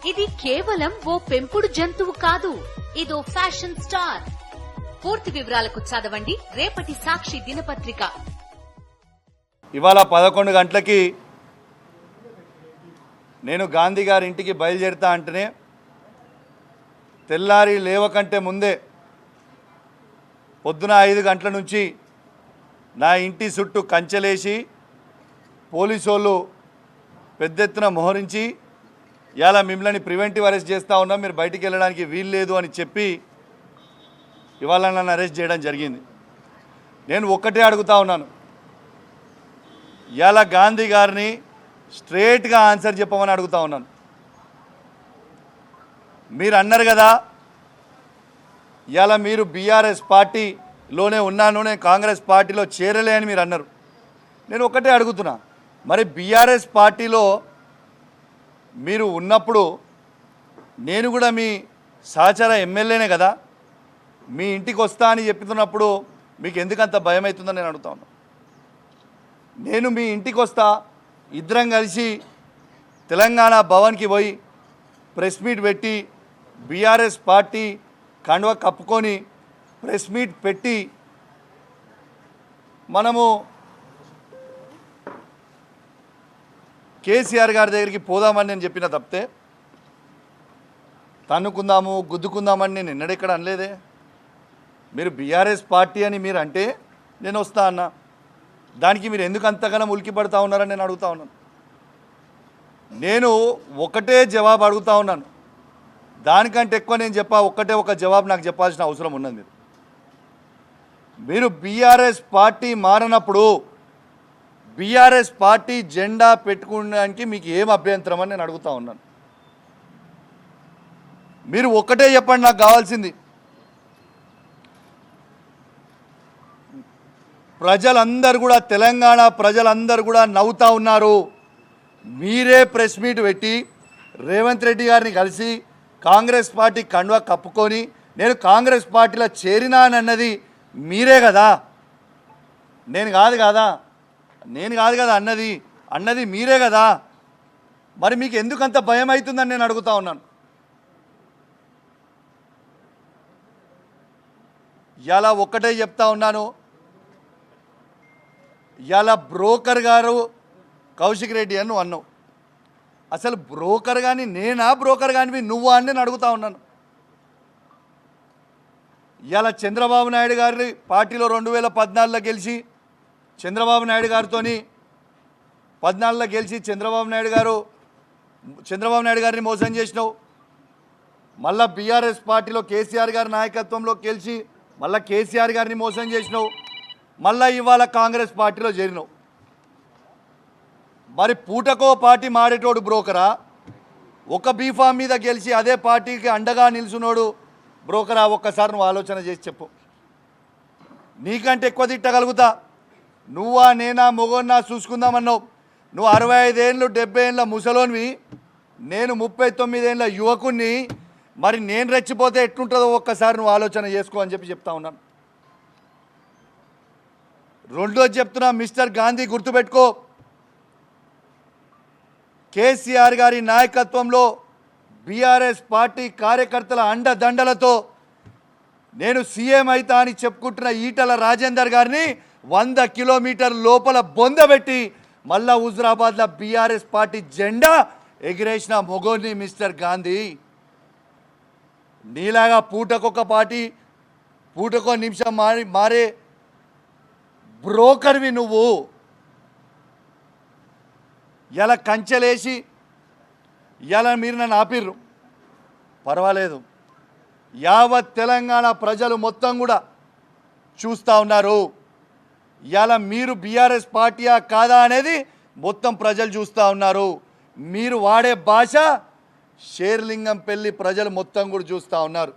ఇది కేవలం ఓ పెంపుడు జంతువు కాదు, ఇదో ఫ్యాషన్ స్టార్. పూర్తి వివరాలకు చదవండి రేపటి సాక్షి దినపత్రిక. ఇవాళ 11 గంటలకి నేను గాంధీ గారి ఇంటికి బయలుదేరుతా అంటేనే తెల్లారి లేవకంటే ముందే పొద్దున 5 గంటల నుంచి నా ఇంటి చుట్టూ కంచెలేసి పోలీసు వాళ్ళు పెద్ద ఎత్తున మోహరించి ఇలా మిమ్మల్ని ప్రివెంటివ్ అరెస్ట్ చేస్తూ ఉన్నాం, మీరు బయటికి వెళ్ళడానికి వీలు లేదు అని చెప్పి ఇవాళ నన్ను అరెస్ట్ చేయడం జరిగింది. నేను ఒక్కటే అడుగుతా ఉన్నాను, ఇలా గాంధీ గారిని స్ట్రేట్గా ఆన్సర్ చెప్పమని అడుగుతా ఉన్నాను. మీరు అన్నారు కదా ఇలా మీరు బీఆర్ఎస్ పార్టీలోనే ఉన్నాను, నేను కాంగ్రెస్ పార్టీలో చేరలే అని మీరు అన్నారు. నేను ఒకటే అడుగుతున్నా, మరి బీఆర్ఎస్ పార్టీలో మీరు ఉన్నప్పుడు నేను కూడా మీ సహచర ఎమ్మెల్యేనే కదా, మీ ఇంటికి వస్తా అని చెప్తున్నప్పుడు మీకు ఎందుకంత భయం అవుతుందని నేను అడుగుతా ఉన్నాను. నేను మీ ఇంటికి వస్తా, ఇద్దరం కలిసి తెలంగాణ భవన్కి పోయి ప్రెస్ మీట్ పెట్టి బీఆర్ఎస్ పార్టీ కండువా కప్పుకొని ప్రెస్ మీట్ పెట్టి మనము కేసీఆర్ గారి దగ్గరికి పోదామని నేను చెప్పిన తప్పితే తన్నుకుందాము గుద్దుకుందామని నేను ఎన్నడెక్కడ అనలేదే. మీరు బీఆర్ఎస్ పార్టీ అని మీరు అంటే నేను వస్తా అన్నా, దానికి మీరు ఎందుకు అంతగానో ఉలికి పడుతూ ఉన్నారని నేను అడుగుతా ఉన్నాను. నేను ఒకటే జవాబు అడుగుతా ఉన్నాను, దానికంటే ఎక్కువ నేను ఒక్కటే ఒక జవాబు నాకు చెప్పాల్సిన అవసరం ఉన్నది. మీరు బీఆర్ఎస్ పార్టీ మారినప్పుడు బీఆర్ఎస్ పార్టీ జెండా పెట్టుకోవడానికి మీకు ఏం అభ్యంతరం అని నేను అడుగుతా ఉన్నాను. మీరు ఒక్కటే చెప్పండి, నాకు కావాల్సింది ప్రజలందరూ కూడా తెలంగాణ ప్రజలందరూ కూడా నవ్వుతూ ఉన్నారు. మీరే ప్రెస్ మీట్ పెట్టి రేవంత్ రెడ్డి గారిని కలిసి కాంగ్రెస్ పార్టీ కండువా కప్పుకొని నేను కాంగ్రెస్ పార్టీలో చేరినానన్నది మీరే కదా, నేను కాదు కదా అన్నది మీరే కదా. మరి మీకు ఎందుకంత భయం అవుతుందని నేను అడుగుతా ఉన్నాను. ఇలా ఒక్కటే చెప్తా ఉన్నాను, ఇలా బ్రోకర్ గారు కౌశిక్ రెడ్డి అని నువ్వు అన్నావు. అసలు బ్రోకర్ కానీ నేనా, బ్రోకర్ కానీ నువ్వు అని నేను అడుగుతా ఉన్నాను. ఇలా చంద్రబాబు నాయుడు గారి పార్టీలో 2014లో గెలిచి చంద్రబాబు నాయుడు గారితో 14లో గెలిచి చంద్రబాబు నాయుడు గారిని మోసం చేసినావు. మళ్ళా బీఆర్ఎస్ పార్టీలో కేసీఆర్ గారి నాయకత్వంలో గెలిచి మళ్ళీ కేసీఆర్ గారిని మోసం చేసినావు. మళ్ళీ ఇవాళ కాంగ్రెస్ పార్టీలో చేరినావు. మరి పూటకో పార్టీ మాడేటోడు బ్రోకరా, ఒక బీఫామ్ మీద గెలిచి అదే పార్టీకి అండగా నిలుచున్నాడు బ్రోకరా? ఒక్కసారి నువ్వు ఆలోచన చేసి చెప్పు. నీకంటే ఎక్కువ తిట్టగలుగుతా. నువ్వా నేనా మొగోన్నా చూసుకుందామన్నావు. నువ్వు 65 ఏళ్ళు 70 ఏళ్ళ ముసలోనివి, నేను 39 ఏళ్ళ యువకుణ్ణి. మరి నేను రెచ్చిపోతే ఎట్లుంటుందో ఒక్కసారి నువ్వు ఆలోచన చేసుకో అని చెప్తా ఉన్నాను. రెండోది చెప్తున్నా, మిస్టర్ గాంధీ గుర్తుపెట్టుకో, కేసీఆర్ గారి నాయకత్వంలో బీఆర్ఎస్ పార్టీ కార్యకర్తల అండదండలతో నేను సీఎం అయితా అని చెప్పుకుంటున్న ఈటల రాజేందర్ గారిని 100 కిలోమీటర్ల లోపల బొందబెట్టి మళ్ళా హుజురాబాద్లో బీఆర్ఎస్ పార్టీ జెండా ఎగిరేసిన మొగోని మిస్టర్ గాంధీ. నీలాగా పూటకొక పార్టీ పూటకో నిమిషం మారే బ్రోకర్వి నువ్వు. ఇలా కంచెలేసి ఇలా మీరు నన్ను ఆపిర్రు, పర్వాలేదు, యావత్ తెలంగాణ ప్రజలు మొత్తం కూడా చూస్తూ ఉన్నారు. ఇలా మీరు బీఆర్ఎస్ పార్టీయా కాదా అనేది మొత్తం ప్రజలు చూస్తూ ఉన్నారు. మీరు వాడే భాష షేర్లింగంపల్లి ప్రజలు మొత్తం కూడా చూస్తూ ఉన్నారు.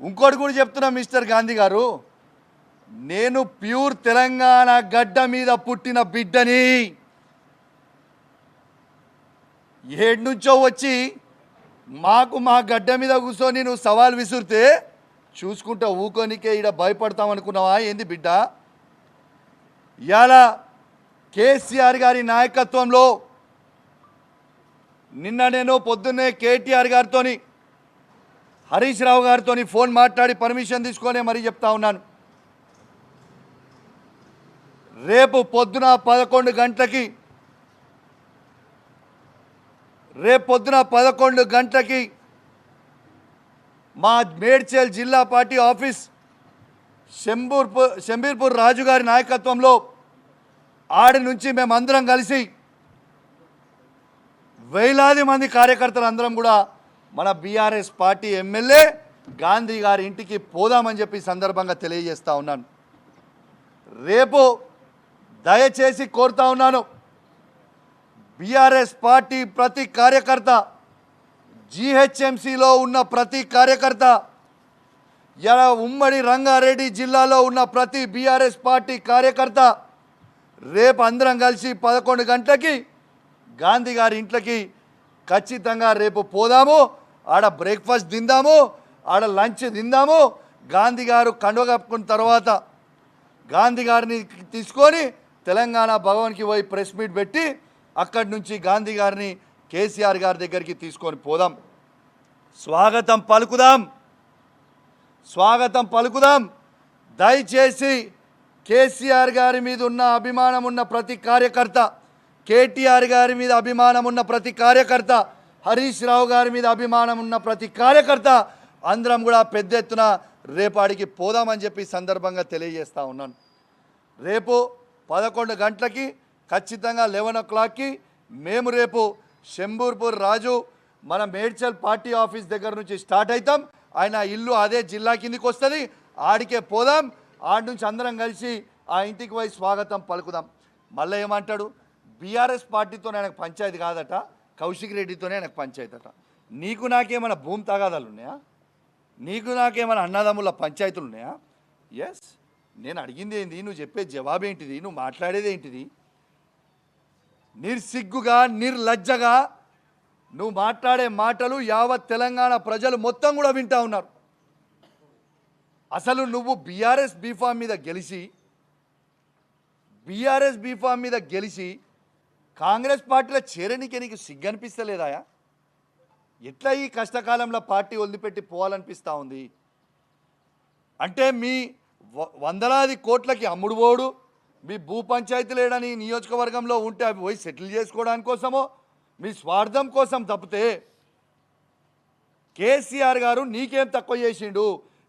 ఇంకోటి కూడా చెప్తున్నా మిస్టర్ గాంధీ గారు, నేను ప్యూర్ తెలంగాణ గడ్డ మీద పుట్టిన బిడ్డని. ఏడు నుంచో వచ్చి మా గడ్డ మీద కూర్చొని నువ్వు సవాల్ విసురితే చూసుకుంటా ఊకోనికే ఈడ భయపడతామనుకున్నావా ఏంది బిడ్డ? ఇవాళ కేసీఆర్ గారి నాయకత్వంలో నిన్న నేను పొద్దున్నే కేటీఆర్ గారితోని హరీష్ రావు గారితోని ఫోన్ మాట్లాడి పర్మిషన్ తీసుకొని మరీ చెప్తా ఉన్నాను. రేపు పొద్దున 11 గంటలకి మా మేడ్చల్ జిల్లా పార్టీ ఆఫీస్ షంబీర్పూర్ రాజు గారి నాయకత్వంలో ఆడి నుంచి మేమందరం కలిసి వేలాది మంది కార్యకర్తలు అందరం కూడా మన బీఆర్ఎస్ పార్టీ ఎమ్మెల్యే గాంధీ గారి ఇంటికి పోదామని చెప్పి సందర్భంగా తెలియజేస్తా ఉన్నాను. రేపు దయచేసి కోరుతా ఉన్నాను, బీఆర్ఎస్ పార్టీ ప్రతి కార్యకర్త, జీహెచ్ఎంసీలో ఉన్న ప్రతి కార్యకర్త, ఇలా ఉమ్మడి రంగారెడ్డి జిల్లాలో ఉన్న ప్రతి బీఆర్ఎస్ పార్టీ కార్యకర్త రేపు అందరం కలిసి 11 గంటలకి గాంధీ గారి ఇంట్లోకి ఖచ్చితంగా రేపు పోదాము. ఆడ బ్రేక్ఫాస్ట్ తిందాము, ఆడ లంచ్ తిందాము. గాంధీ గారు కండువ కప్పుకున్న తర్వాత గాంధీ గారిని తీసుకొని తెలంగాణ భవన్కి పోయి ప్రెస్ మీట్ పెట్టి అక్కడి నుంచి గాంధీ గారిని కేసీఆర్ గారి దగ్గరికి తీసుకొని పోదాం. స్వాగతం పలుకుదాం. దయచేసి కేసీఆర్ గారి మీద ఉన్న అభిమానం ఉన్న ప్రతి కార్యకర్త, కేటీఆర్ గారి మీద అభిమానం ఉన్న ప్రతి కార్యకర్త, హరీష్ రావు గారి మీద అభిమానం ఉన్న ప్రతి కార్యకర్త అందరం కూడా పెద్ద ఎత్తున రేపాడికి పోదామని చెప్పి సందర్భంగా తెలియజేస్తూ ఉన్నాను. రేపు 11 గంటలకి ఖచ్చితంగా 11 o'clockకి మేము రేపు షంబీర్పూర్ రాజు మన మేడ్చల్ పార్టీ ఆఫీస్ దగ్గర నుంచి స్టార్ట్ అవుతాం. ఆయన ఇల్లు అదే జిల్లా కిందికి వస్తుంది, ఆడికే పోదాం. ఆడి నుంచి అందరం కలిసి ఆ ఇంటికి పోయి స్వాగతం పలుకుదాం. మళ్ళీ ఏమంటాడు, బీఆర్ఎస్ పార్టీతోనే ఆయనకు పంచాయతీ కాదట, కౌశిక్ రెడ్డితోనే ఆయనకు పంచాయతీ అట. నీకు నాకేమైనా భూమి తగాదాలు ఉన్నాయా? నీకు నాకేమైనా అన్నదమ్ముల పంచాయతీలు ఉన్నాయా? ఎస్, నేను అడిగింది ఏంది, నువ్వు చెప్పే జవాబు ఏంటిది, నువ్వు మాట్లాడేది ఏంటిది? నిర్సిగ్గుగా నిర్లజ్జగా నువ్వు మాట్లాడే మాటలు యావత్ తెలంగాణ ప్రజలు మొత్తం కూడా వింటా ఉన్నారు. అసలు నువ్వు బీఆర్ఎస్ బీఫామ్ మీద గెలిచి కాంగ్రెస్ పార్టీలో చేరనీకే నీకు సిగ్గు అనిపిస్తలేదాయా? ఎట్లా ఈ కష్టకాలంలో పార్టీ వదిలిపెట్టి పోవాలనిపిస్తూ ఉంది? అంటే మీ వందలాది కోట్లకి అమ్ముడు పోడు, మీ భూ పంచాయతీ లేడని నియోజకవర్గంలో ఉంటే అవి పోయి సెటిల్ చేసుకోవడానికి కోసమో మీ స్వార్థం కోసం తప్పితే కేసీఆర్ గారు నీకేం తక్కువ చేసిండు,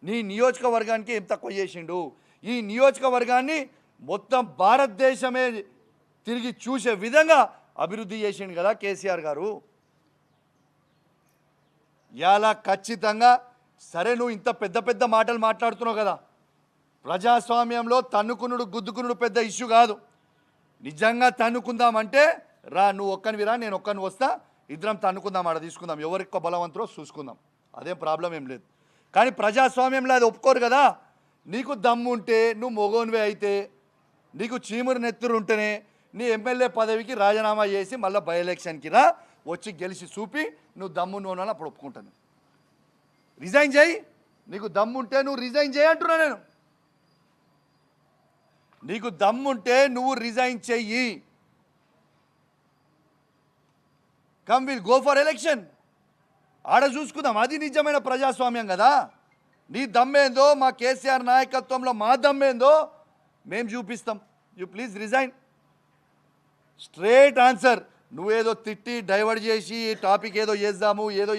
నీ నియోజకవర్గానికి ఏం తక్కువ చేసిండు? ఈ నియోజకవర్గాన్ని మొత్తం భారతదేశమే తిరిగి చూసే విధంగా అభివృద్ధి చేసిండు కదా కేసీఆర్ గారు. ఇలా ఖచ్చితంగా సరే, నువ్వు ఇంత పెద్ద పెద్ద మాటలు మాట్లాడుతున్నావు కదా, ప్రజాస్వామ్యంలో తన్నుకునుడు గుద్దుకునుడు పెద్ద ఇష్యూ కాదు. నిజంగా తన్నుకుందామంటే రా, నువ్వు ఒక్కనివిరా, నేను ఒక్కని వస్తా, ఇద్దరం తన్నుకుందాం, ఆడ తీసుకుందాం, ఎవరికి బలవంతులో చూసుకుందాం, అదేం ప్రాబ్లం ఏం లేదు. కానీ ప్రజాస్వామ్యంలో అది ఒప్పుకోరు కదా. నీకు దమ్ము ఉంటే, నువ్వు మొగోనివే అయితే, నీకు చీమురు నెత్తురు ఉంటేనే నీ ఎమ్మెల్యే పదవికి రాజీనామా చేసి మళ్ళీ బై ఎలక్షన్కి రా, వచ్చి గెలిచి చూపి నువ్వు దమ్ము నోనాలని అప్పుడు ఒప్పుకుంటాను. రిజైన్ చేయి, నీకు దమ్ముంటే నువ్వు రిజైన్ చేయి అంటున్నా నేను. నీకు దమ్ముంటే నువ్వు రిజైన్ చెయ్యి. Come will go for election, ఆడ చూసుకుందాం. అది నిజమైన ప్రజాస్వామ్యం కదా. నీ దమ్మేందో, మా కేసీఆర్ నాయకత్వంలో మా దమ్మేందో మేము చూపిస్తాం. You please resign. Straight answer. నువ్వేదో తిట్టి డైవర్ట్ చేసి టాపిక్ ఏదో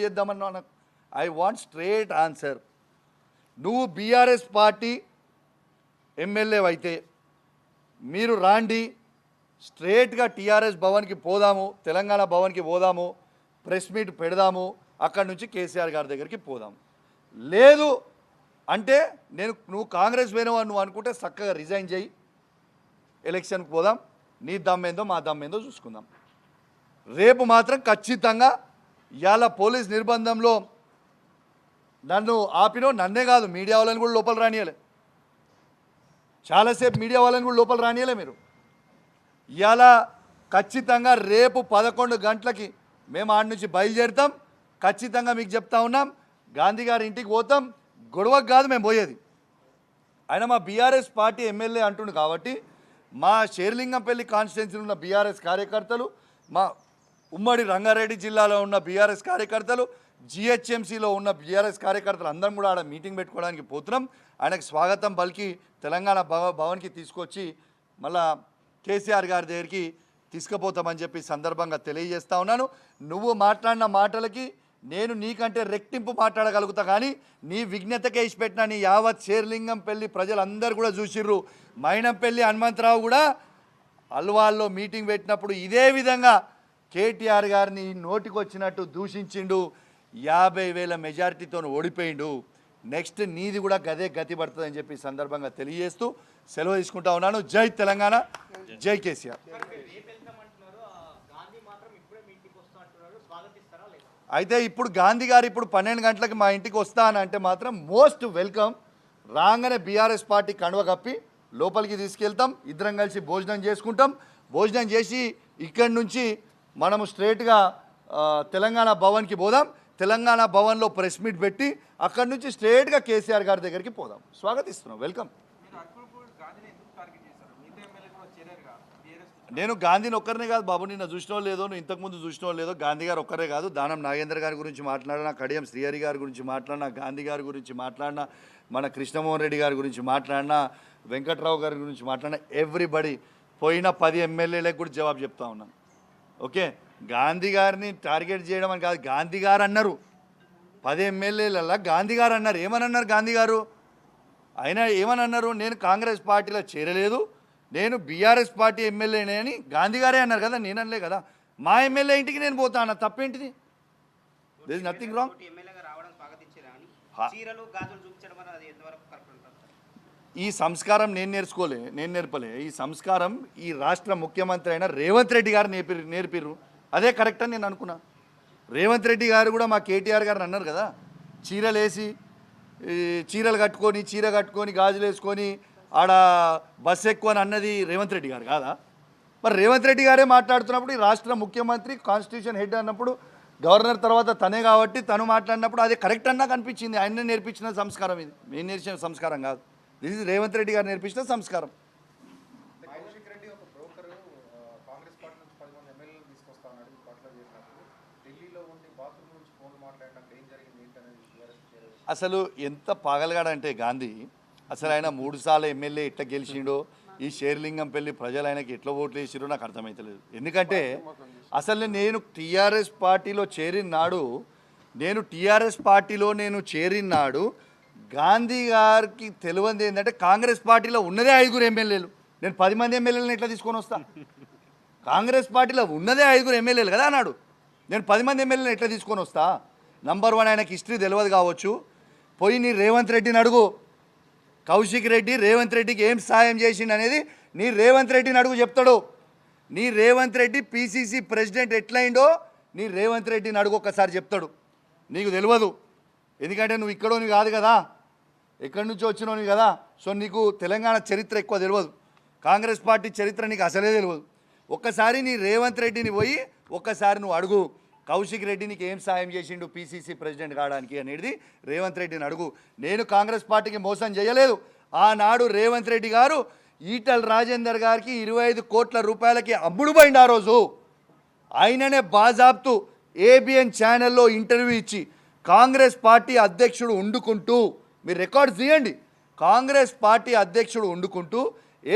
చేద్దామన్నా నాకు ఐ వాంట్ స్ట్రేట్ ఆన్సర్. నువ్వు బీఆర్ఎస్ పార్టీ ఎమ్మెల్యే అయితే మీరు రాండి, స్ట్రేట్గా టీఆర్ఎస్ భవన్కి పోదాము, తెలంగాణ భవన్కి పోదాము, ప్రెస్ మీట్ పెడదాము, అక్కడి నుంచి కేసీఆర్ గారి దగ్గరికి పోదాము. లేదు అంటే నువ్వు కాంగ్రెస్ పోయినావు నువ్వు అనుకుంటే చక్కగా రిజైన్ చేయి, ఎలక్షన్కి పోదాం, నీ దమ్మేందో మా దమ్మేందో చూసుకుందాం. రేపు మాత్రం ఖచ్చితంగా ఇవాళ పోలీస్ నిర్బంధంలో నన్ను ఆపినో, నన్నే కాదు మీడియా వాళ్ళని కూడా లోపల రానియలే, చాలాసేపు మీడియా వాళ్ళని కూడా లోపల రానియలే మీరు. ఇవాళ ఖచ్చితంగా రేపు 11 గంటలకి మేము ఆడ నుంచి బయలుదేరుతాం. ఖచ్చితంగా మీకు చెప్తా ఉన్నాం, గాంధీ గారి ఇంటికి పోతాం. గొడవకు కాదు మేము పోయేది. ఆయన మా బీఆర్ఎస్ పార్టీ ఎమ్మెల్యే అంటుండు కాబట్టి మా షేర్లింగంపల్లి కాన్స్టిట్యున్సీలో ఉన్న బీఆర్ఎస్ కార్యకర్తలు, మా ఉమ్మడి రంగారెడ్డి జిల్లాలో ఉన్న బీఆర్ఎస్ కార్యకర్తలు, జిహెచ్ఎంసీలో ఉన్న బీఆర్ఎస్ కార్యకర్తలు అందరం కూడా ఆడ మీటింగ్ పెట్టుకోవడానికి పోతున్నాం. ఆయనకు స్వాగతం పలికి తెలంగాణ భవన్కి తీసుకొచ్చి మళ్ళా కేసీఆర్ గారి దగ్గరికి తీసుకుపోతామని చెప్పి సందర్భంగా తెలియజేస్తా ఉన్నాను. నువ్వు మాట్లాడిన మాటలకి నేను నీకంటే రెట్టింపు మాట్లాడగలుగుతా, కానీ నీ విజ్ఞతకే ఇచ్చిపెట్టిన నీ యావత్ శేర్లింగంపల్లి ప్రజలందరూ కూడా చూసిర్రు. మైనంపల్లి హనుమంతరావు కూడా అల్వాల్లో మీటింగ్ పెట్టినప్పుడు ఇదే విధంగా కేటీఆర్ గారిని నోటికి వచ్చినట్టు దూషించిండు. 50,000 మెజారిటీతో ఓడిపోయిండు. నెక్స్ట్ నీది కూడా గదే గతి పడుతుందని చెప్పి సందర్భంగా తెలియజేస్తూ సెలవు తీసుకుంటా ఉన్నాను. జై తెలంగాణ, జై కేసీఆర్. అయితే ఇప్పుడు గాంధీ గారు ఇప్పుడు 12 గంటలకు మా ఇంటికి వస్తా అని అంటే మాత్రం మోస్ట్ వెల్కమ్. రాగానే బీఆర్ఎస్ పార్టీ కండువ కప్పి లోపలికి తీసుకెళ్తాం, ఇద్దరం కలిసి భోజనం చేసుకుంటాం. భోజనం చేసి ఇక్కడి నుంచి మనము స్ట్రేట్గా తెలంగాణ భవన్కి పోదాం. తెలంగాణ భవన్లో ప్రెస్ మీట్ పెట్టి అక్కడి నుంచి స్ట్రేట్గా కేసీఆర్ గారి దగ్గరికి పోదాం. స్వాగతిస్తున్నాం, వెల్కమ్. నేను గాంధీని ఒక్కరినే కాదు బాబు, నిన్న చూసినో లేదో, నువ్వు ఇంతకుముందు చూసినో లేదో, గాంధీ గారు ఒక్కరే కాదు, దానం నాగేంద్ర గారి గురించి మాట్లాడినా, కడియం శ్రీహరి గారి గురించి మాట్లాడినా, గాంధీ గారి గురించి మాట్లాడినా, మన కృష్ణమోహన్ రెడ్డి గారి గురించి మాట్లాడినా, వెంకట్రావు గారి గురించి మాట్లాడినా, ఎవ్రీబడి పోయిన 10 ఎమ్మెల్యేలకు కూడా జవాబు చెప్తా ఉన్నాను. ఓకే, గాంధీ గారిని టార్గెట్ చేయడం అని కాదు, గాంధీ గారు అన్నారు. 10 ఎమ్మెల్యేలల్లా గాంధీ గారు అన్నారు. ఏమని అన్నారు గాంధీ గారు? ఆయన ఏమని అన్నారు? నేను కాంగ్రెస్ పార్టీలో చేరలేదు, నేను బీఆర్ఎస్ పార్టీ ఎమ్మెల్యేనే అని గాంధీ గారే అన్నారు కదా, నేను అనలే కదా. మా ఎమ్మెల్యే ఇంటికి నేను పోతా అన్న, తప్పేంటిది? This is nothing wrong. ఈ సంస్కారం నేను నేర్పలే. ఈ సంస్కారం ఈ రాష్ట్ర ముఖ్యమంత్రి అయిన రేవంత్ రెడ్డి గారు నేర్పిర్రు. అదే కరెక్ట్ అని నేను అనుకున్నా. రేవంత్ రెడ్డి గారు కూడా మా కేటీఆర్ గారిని అన్నారు కదా, చీరలు కట్టుకొని, చీర కట్టుకొని, గాజులు వేసుకొని ఆడ బస్ ఎక్కువ అని అన్నది రేవంత్ రెడ్డి గారు కాదా? మరి రేవంత్ రెడ్డి గారే మాట్లాడుతున్నప్పుడు, ఈ రాష్ట్ర ముఖ్యమంత్రి కాన్స్టిట్యూషన్ హెడ్ అన్నప్పుడు, గవర్నర్ తర్వాత తనే కాబట్టి తను మాట్లాడినప్పుడు అది కరెక్ట్ అన్నా కనిపించింది. ఆయనే నేర్పించిన సంస్కారం ఇది, మేము నేర్చిన సంస్కారం కాదు. దిస్ ఇస్ రేవంత్ రెడ్డి గారు నేర్పించిన సంస్కారం. అసలు ఎంత పాగలగాడంటే గాంధీ, అసలు ఆయన 3 సార్లు ఎమ్మెల్యే ఎట్లా గెలిచిండో, ఈ షేర్లింగంపల్లి ప్రజలు ఆయనకి ఎట్లా ఓట్లు వేసిరో నాకు అర్థమవుతలేదు. ఎందుకంటే అసలు నేను టీఆర్ఎస్ పార్టీలో చేరిన నాడు గాంధీ గారికి తెలియంది ఏంటంటే కాంగ్రెస్ పార్టీలో ఉన్నదే 5 ఎమ్మెల్యేలు. నేను 10 మంది ఎమ్మెల్యేలను ఎట్లా తీసుకొని వస్తా? కాంగ్రెస్ పార్టీలో ఉన్నదే 5 ఎమ్మెల్యేలు కదా అన్నాడు. నేను 10 మంది ఎమ్మెల్యేలను ఎట్లా తీసుకొని వస్తా? నంబర్ 1, ఆయనకి హిస్టరీ తెలియదు కావచ్చు. పోయి నీ రేవంత్ రెడ్డిని అడుగు, కౌశిక్ రెడ్డి రేవంత్ రెడ్డికి ఏం సాయం చేసిండు అనేది నీ రేవంత్ రెడ్డిని అడుగు, చెప్తాడు. నీ రేవంత్ రెడ్డి పీసీసీ ప్రెసిడెంట్ ఎట్లయిండో నీ రేవంత్ రెడ్డిని అడుగు, ఒక్కసారి చెప్తాడు. నీకు తెలియదు, ఎందుకంటే నువ్వు ఇక్కడోని కాదు కదా, ఎక్కడి నుంచో వచ్చినోని కదా. సో నీకు తెలంగాణ చరిత్ర ఎక్కువ తెలియదు, కాంగ్రెస్ పార్టీ చరిత్ర నీకు అసలే తెలియదు. ఒక్కసారి నీ రేవంత్ రెడ్డిని పోయి ఒక్కసారి నువ్వు అడుగు, కౌశిక్ రెడ్డి నీకు ఏం సాయం చేసిండు పీసీసీ ప్రెసిడెంట్ కావడానికి అనేది రేవంత్ రెడ్డిని అడుగు. నేను కాంగ్రెస్ పార్టీకి మోసం చేయలేదు. ఆనాడు రేవంత్ రెడ్డి గారు ఈటల రాజేందర్ గారికి 25 కోట్ల రూపాయలకి అమ్ముడుపోయింది. ఆ రోజు ఆయననే బాజాబ్తు ఏబిఎన్ ఛానల్లో ఇంటర్వ్యూ ఇచ్చి కాంగ్రెస్ పార్టీ అధ్యక్షుడు వండుకుంటూ, మీరు రికార్డ్స్ తీయండి, కాంగ్రెస్ పార్టీ అధ్యక్షుడు వండుకుంటూ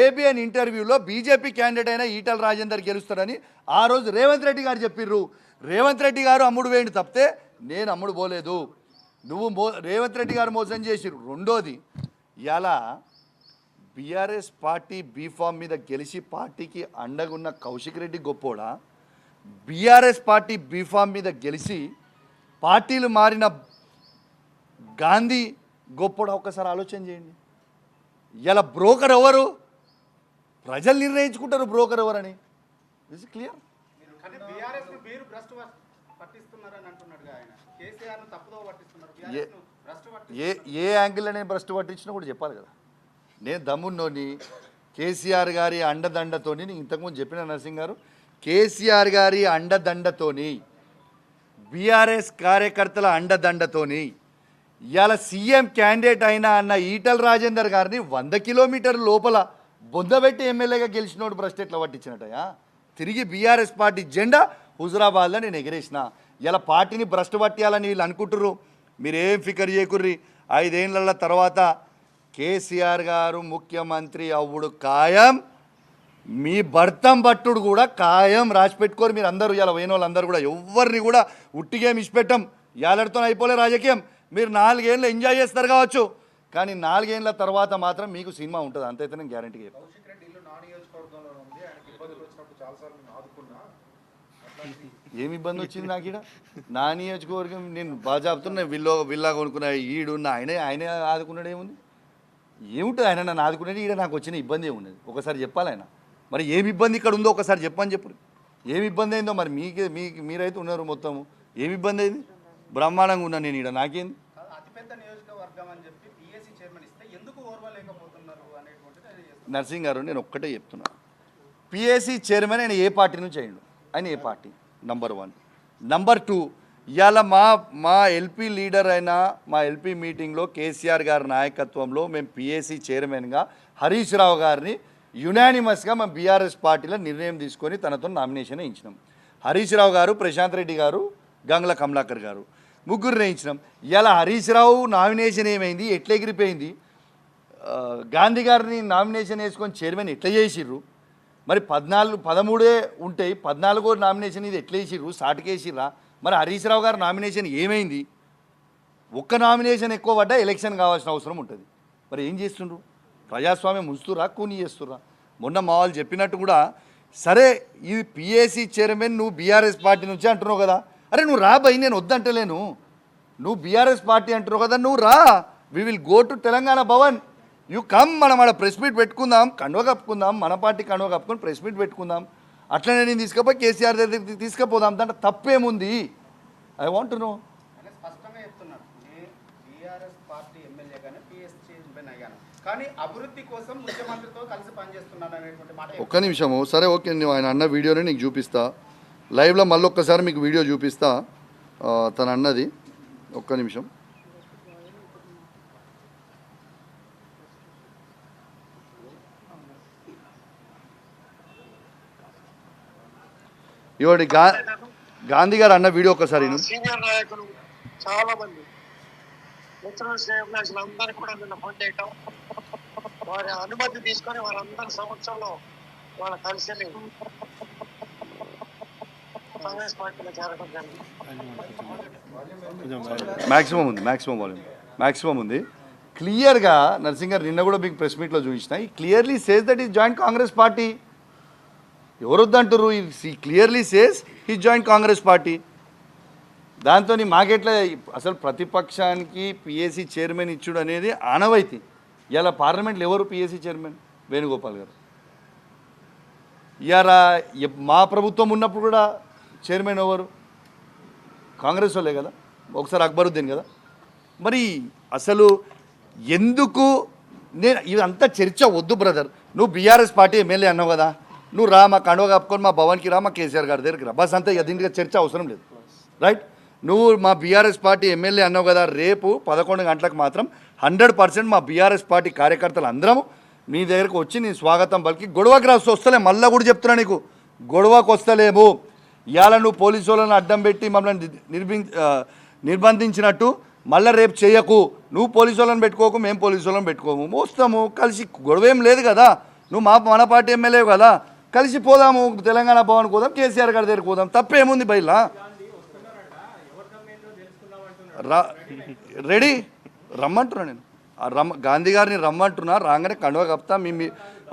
ఏబిఎన్ ఇంటర్వ్యూలో బీజేపీ క్యాండిడేట్ అయిన ఈటల రాజేందర్ గెలుస్తాడని ఆ రోజు రేవంత్ రెడ్డి గారు చెప్పిర్రు. రేవంత్ రెడ్డి గారు అమ్ముడు వేయండి తప్పితే నేను అమ్ముడు పోలేదు. నువ్వు రేవంత్ రెడ్డి గారు మోసం చేసిర్రు. రెండోది, ఇలా బీఆర్ఎస్ పార్టీ బీఫామ్ మీద గెలిచి పార్టీకి అండగున్న కౌశిక్ రెడ్డి గొప్పోడా, బీఆర్ఎస్ పార్టీ బీఫామ్ మీద గెలిచి పార్టీలు మారిన గాంధీ గొప్పోడా? ఒక్కసారి ఆలోచన చేయండి. ఇలా బ్రోకర్ ఎవరు? ప్రజలు నిర్ణయించుకుంటారు బ్రోకర్ ఎవరని. This is clear. ఏ యాంగిల్లో నేను భ్రష్టు పట్టించినా కూడా చెప్పాలి కదా. నేను దమ్మున్నోని కేసీఆర్ గారి అండదండతోని, నేను ఇంతకుముందు చెప్పిన నరసింగ్ గారు, కేసీఆర్ గారి అండదండతోని, బీఆర్ఎస్ కార్యకర్తల అండదండతోని ఇవాళ సీఎం క్యాండిడేట్ అయినా అన్న ఈటల రాజేందర్ గారిని 100 కిలోమీటర్ల లోపల బొందబెట్టి ఎమ్మెల్యేగా గెలిచినోడు భ్రష్టు ఎట్లా పట్టించినట్టయా? తిరిగి బీఆర్ఎస్ పార్టీ జెండా హుజురాబాద్లో నేను ఎగిరేసిన. ఇలా పార్టీని భ్రష్టు పట్టియాలని వీళ్ళు అనుకుంటుర్రు. మీరేం ఫికర్ చేయకుర్రి. 5 ఏళ్ల తర్వాత కేసీఆర్ గారు ముఖ్యమంత్రి అవ్వుడు ఖాయం. మీ భర్తం పట్టుడు కూడా ఖాయం. రాసి పెట్టుకోరు మీరు అందరూ. ఇలా పోయిన వాళ్ళందరూ కూడా ఎవరిని కూడా ఉట్టిగేం ఇచ్చిపెట్టం. ఏళ్ళతో అయిపోలే రాజకీయం. మీరు 4 ఏళ్ళు ఎంజాయ్ చేస్తారు కావచ్చు, కానీ 4 ఏళ్ళ తర్వాత మాత్రం మీకు సినిమా ఉంటుంది. అంతైతే నేను గ్యారంటీగా చెప్తాను. ఏమి ఇబ్బంది వచ్చింది నాకు ఇక్కడ? నా నియోజకవర్గం నేను బాగా చెప్తున్నా. విల్లా కొనుక్కున్నా, ఈడున్న ఆయనే ఆదుకున్నాడు. ఏముంటుంది ఆయన నన్ను ఆదుకునేది? ఈడ నాకు వచ్చిన ఇబ్బంది ఏమున్నది ఒకసారి చెప్పాలి ఆయన. మరి ఏమి ఇబ్బంది ఇక్కడ ఉందో ఒకసారి చెప్పని చెప్పు. ఏమి ఇబ్బంది అయిందో మరి మీరైతే ఉన్నారు మొత్తము. ఏమి ఇబ్బంది అయింది? బ్రహ్మాండంగా ఉన్నా నేను ఈడ. నాకేంది? నర్సింగ్ గారు నేను ఒక్కటే చెప్తున్నా, పిఎస్సి చైర్మన్ ఆయన ఏ పార్టీ నుంచి అయ్యిండు? ఆయన ఏ పార్టీ? నంబర్ 1. నంబర్ 2, ఇవాళ మా ఎల్పీ లీడర్ అయిన మా ఎల్పీ మీటింగ్లో కేసీఆర్ గారి నాయకత్వంలో మేము పిఎస్సి చైర్మన్గా హరీష్ రావు గారిని యునానిమస్గా మేము బీఆర్ఎస్ పార్టీలో నిర్ణయం తీసుకొని తనతో నామినేషన్ వేయించినాం. హరీష్ రావు గారు, ప్రశాంత్ రెడ్డి గారు, గంగుల కమలాకర్ గారు ముగ్గురు వేయించినాం. ఇలా హరీష్ రావు నామినేషన్ ఏమైంది? ఎట్లా ఎగిరిపోయింది? గాంధీ గారిని నామినేషన్ వేసుకొని చైర్మన్ ఎట్లా చేసిర్రు? మరి 13 ఉంటాయి, 14వ నామినేషన్ ఇది ఎట్లా వేసిర్రు? సాటుకేసిర్రా? మరి హరీష్ రావు గారు నామినేషన్ ఏమైంది? ఒక్క నామినేషన్ ఎక్కువ పడ్డా ఎలక్షన్ కావాల్సిన అవసరం ఉంటుంది. మరి ఏం చేస్తుండ్రు? ప్రజాస్వామ్యం ఉంచుతురా, కూని చేస్తురా? మొన్న మా వాళ్ళు చెప్పినట్టు కూడా, సరే ఈ పిఎస్సి చైర్మన్ నువ్వు బీఆర్ఎస్ పార్టీ నుంచి అంటున్నావు కదా, అరే నువ్వు రా భయ్, నేను వద్దంటలేను. నువ్వు బీఆర్ఎస్ పార్టీ అంటున్నావు కదా, నువ్వు రా. We will go to Telangana Bhavan. You come. మనం ఆడ ప్రెస్ మీట్ పెట్టుకుందాం, కండువ కప్పుకుందాం, మన పార్టీ కండువ కప్పుకొని ప్రెస్ మీట్ పెట్టుకుందాం. అట్లనే నేను తీసుకుపోయి కేసీఆర్ దగ్గరికి తీసుకుపోదాం. దాంట్లో తప్పేముంది? I want to know. స్పష్టంగా చెప్తున్నాను, బీఆర్ఎస్ పార్టీ ఎమ్మెల్యేగానే పిఎస్సి చైర్మన్ అయ్యాను, కానీ అభివృద్ధి కోసం ముఖ్యమంత్రితో కలిసి పనిచేస్తున్నాను అనేటువంటి మాట. ఒక్క నిమిషము. సరే ఓకే, నువ్వు ఆయన అన్న వీడియోని నీకు చూపిస్తా లైవ్లో. మళ్ళీ ఒక్కసారి మీకు వీడియో చూపిస్తా తను అన్నది. ఒక్క నిమిషం. ఇవాడి గాంధీ గారు అన్న వీడియో ఒకసారి. సీనియర్ నాయకులు చాలా మంది మిత్రులు, శ్రేయభిలాషులు అందరూ కూడా నిన్న ఫోన్ చేయటం, వారి అనుమతి తీసుకొని వారందరి సమక్షంలో వాళ్ళ కలిసి కాంగ్రెస్ పార్టీలో చేరడం జరిగింది. మ్యాక్సిమం ఉంది. క్లియర్గా నర్సింగ్ గారు నిన్న కూడా మీకు ప్రెస్ మీట్లో చూపించిన, ఈ clearly says that is joint Congress party. ఎవరు వద్దంటారు? ఈ క్లియర్లీ సేస్ ఈ జాయింట్ కాంగ్రెస్ పార్టీ. దాంతో మాకెట్లా అసలు ప్రతిపక్షానికి పిఎస్సి చైర్మన్ ఇచ్చుడు అనేది ఆనవాయితీ. ఇలా పార్లమెంట్లో ఎవరు పిఎస్సి చైర్మన్? వేణుగోపాల్ గారు. ఇవాళ మా ప్రభుత్వం ఉన్నప్పుడు కూడా చైర్మన్ ఎవరు? కాంగ్రెస్ వాళ్ళే కదా, ఒకసారి అక్బరుద్దీన్ కదా. మరి అసలు ఎందుకు ఇదంతా చర్చ వద్దు బ్రదర్. నువ్వు బీఆర్ఎస్ పార్టీ ఎమ్మెల్యే అన్నావు కదా, నువ్వు రా, మా కండువ కప్పుకొని మా భవన్కి రా, మా కేసీఆర్ గారి దగ్గరికి రా, బస్ అంతా. దీనికి చర్చ అవసరం లేదు, రైట్? నువ్వు మా బీఆర్ఎస్ పార్టీ ఎమ్మెల్యే అన్నావు కదా, రేపు 11 గంటలకు మాత్రం 100% మా బీఆర్ఎస్ పార్టీ కార్యకర్తలు అందరం మీ దగ్గరకు వచ్చి నేను స్వాగతం పలికి గొడవకి రాసి వస్తలేము. మళ్ళీ కూడా చెప్తున్నా నీకు, గొడవకు వస్తలేము. ఇవాళ నువ్వు పోలీసు వాళ్ళని అడ్డం పెట్టి మమ్మల్ని నిర్బంధించినట్టు మళ్ళీ రేపు చేయకు. నువ్వు పోలీసు వాళ్ళని పెట్టుకోకు, మేము పోలీసు వాళ్ళని పెట్టుకోము, వస్తాము కలిసి. గొడవ ఏం లేదు కదా. నువ్వు మన పార్టీ ఎమ్మెల్యే కదా, కలిసి పోదాము, తెలంగాణ భవన్కి పోదాం, కేసీఆర్ గారి దగ్గరికి పోదాం. తప్పేముంది బయలా? రెడీ రమ్మంటున్నా నేను. గాంధీ గారిని రమ్మంటున్నా. రాగానే కండువ కప్తా.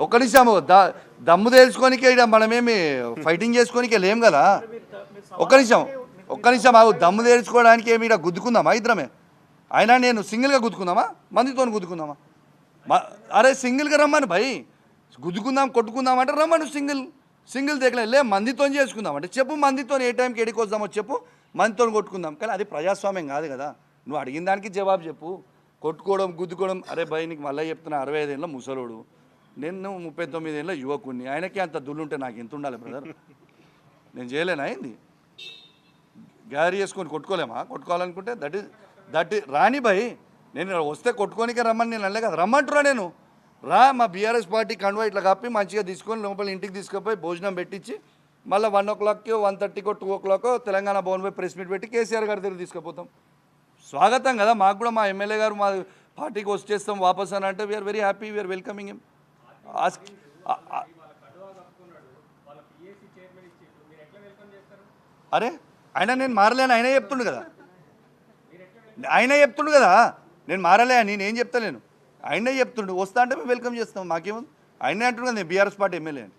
ఒక్క నిమిషం, దమ్ము తేల్చుకోనికే ఇక్కడ మనమేమి ఫైటింగ్ చేసుకోనికే లేం కదా. ఒక్క నిమిషం ఆగు. దమ్ము తేల్చుకోవడానికి ఏమి ఇక్కడ గుద్దుకుందామా ఇద్దరమే? అయినా నేను సింగిల్గా గుద్దుకుందామా, మందితో గుద్దుకుందామా? అరే సింగిల్గా రమ్మని భయ్, గుద్దుకుందాం కొట్టుకుందాం అంటే రమ్మను. సింగిల్ దగ్గర మందితో చేసుకుందాం అంటే చెప్పు. మందితో ఏ టైంకి ఎడికి వద్దామో చెప్పు, మందితో కొట్టుకుందాం. కానీ అది ప్రజాస్వామ్యం కాదు కదా. నువ్వు అడిగిన దానికి జవాబు చెప్పు. కొట్టుకోవడం గుద్దుకోవడం, అరే భయ్ నీకు మళ్ళీ చెప్తున్నా, 65 ఏళ్ళ ముసలోడు, నేను 39 ఏళ్ళ యువకుడిని. ఆయనకే అంత దుల్లుంటే నాకు ఎంత ఉండాలి బ్రదర్? నేను చేయలేనా ఏంది? గ్యారీ చేసుకొని కొట్టుకోలేమా? కొట్టుకోవాలనుకుంటే దట్ రాని భయ్. నేను వస్తే కొట్టుకోనికే రమ్మని నేను అనలే కదా. రమ్మంటురా నేను. రా, మా బీఆర్ఎస్ పార్టీ కండువా ఇట్లా కప్పి మంచిగా తీసుకొని లోపల ఇంటికి తీసుకుపోయి భోజనం పెట్టించి మళ్ళీ 1 o'clockకి 1:30కో 2 o'clockో తెలంగాణ భవన్ పోయి ప్రెస్ మీట్ పెట్టి కేసీఆర్ గారి దగ్గర తీసుకుపోతాం. స్వాగతం కదా మాకు కూడా, మా ఎమ్మెల్యే గారు మా పార్టీకి వచ్చేస్తాం వాపస్ అని అంటే we are very happy, we are welcoming him. అరే ఆయన నేను మారలేను, ఆయనే చెప్తుండు కదా, నేను మారలే అని నేను చెప్తలేను, ఆయనే చెప్తుండు. వస్తా అంటే మేము వెల్కమ్ చేస్తాం, మాకేముంది. ఆయనే అంటుండు కదా నేను బీఆర్ఎస్ పార్టీ ఎమ్మెల్యే అని.